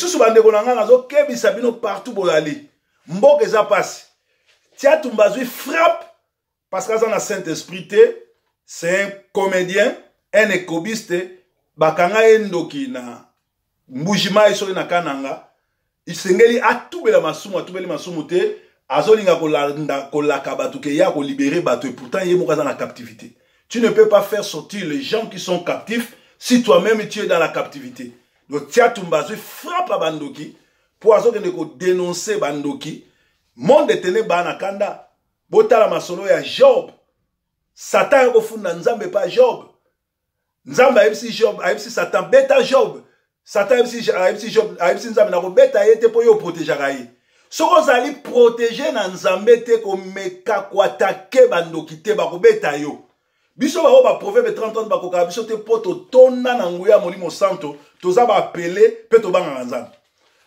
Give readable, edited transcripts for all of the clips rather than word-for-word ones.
susu bandeko na nga nazo kebisa bino partout bolali mboka eza pasi tia tumbazwi frappe parce que dans Saint-Esprit c'est un comédien un écobiste bakanga endoki na mbujima isori na kananga isengeli atubela masumu te azolinga kolaka batu ke ya ko libérer batu et pourtant yé moka dans la captivité. Tu ne peux pas faire sortir les gens qui sont captifs si toi-même tu es dans la captivité. Donc tia tumbazwi frappe à bandoki pour azokende ko dénoncer bandoki monde tene bana kanda botala masolo ya Job Satan ko funda nzambe pas Job nzambe ayebisi Job ayebisi Satan beta Job Satan ayebisi Job ayebisi nzambe na ko beta yete po yo protéger ye soko zali protéger na nzambe te ko meka ko attaquer bandoki te ba ko beta yo biso ba ba proverbe 30 ba ko ka biso te poto tonna na nguya molimo santo toza ba appeler pe to banga nzambe.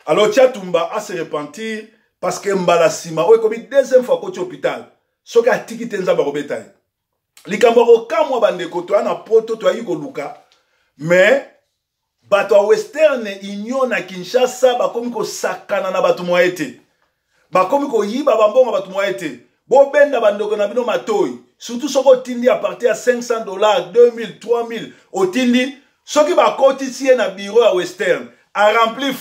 Alors tia tumba a se repentir parce que mbala sima o ekomi deuxième fois ko ti hôpital soki atiki te nzambe akobeta ye likambo kokamwa bandeko to ana poto to ayi koluka mais bato ya western union na Kinshasa bakomi kosakana na bato mwa ete bakomi koyiba bambongo bato mwa ete bobenda bandeko na bino matoi surtout soko otindi à partir ya $500 2000 3000 otindi soki bakotisi ye na bureau ya western a remplir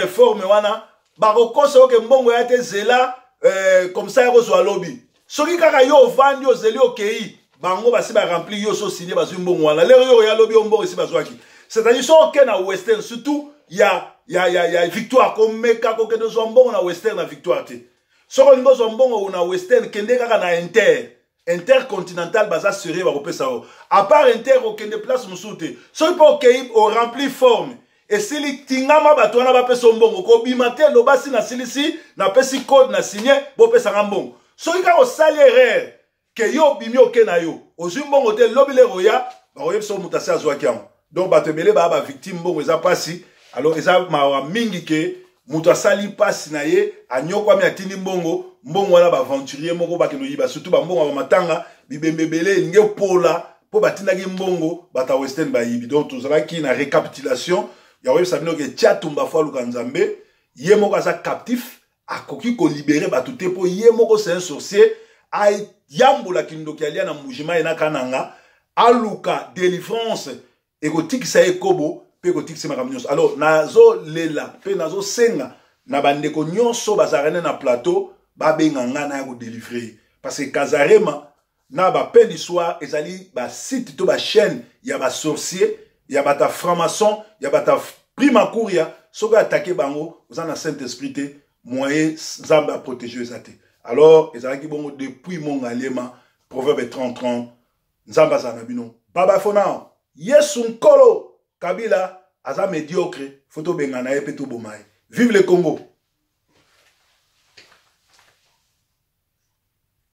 forme wana bakokosa oke mbongo ya te zela comme ça yako zwa lobi soki kaka yo vandi ozeli okei bango basi ba remplir yo so signé bazwi mbongo wana lero yo ya lobi mbongo esi bazwaki c'est-à-dire so oke na western surtout ya victoire komeka kokende zwa mbongo na western na victoire te soko lingo zwa mbongo na western kende kaka na intercontinental baza serré bakopesa o à part inter okende place musute soki po okei o remplir forme et si li tingama bato wana bapesa mbongo ko bimate lo basi na silisi na pesi code na signé bo pesa ngambongo soki ka osali erreur ke yo bimi oke na yo ozwi mbongo te lobile roya ba oyebisa mutasi azwaki yango donc bato ebele ba victime mbongo eza pasi alors eza mawa mingi ke mutu asali pasi na ye anyokwami atindi mbongo wana ba aventurier moko bakeno yiba surtout ba mbongo ba matanga bibembebele elingi pola po batindaki mbongo bata western bayibi donc tozalaki na récapitulation ya oyebisa bino ke tia tumba fo aluka nzambe ye moko aza captif akoki ko libérer bato te po ye moko c'est un sorcier ayambola kindoki alia na mujima ena kananga aluka délivrance ekotikisa ye kobo pe ekotikisa makambo nyonso. Alors nazo lela pe nazo senga na bandeko nyonso bazarene na plateau babenga ngana ya ko délivrer parce que Kazarema na ba peine d'histoire ezali ba site to ba chaîne ya ba sorcier ya bata franc-maçon ya bata prima couria soka attaquer bango vous en a Saint-Esprit te moyen nzambe a protéger ezate. Alors ezalaki bongo depuis mon alema proverbe 30 nzambe azana bino baba fona yesu nkolo Kabila aza médiocre photo bengana ye pe to bomaye. Vive le Congo.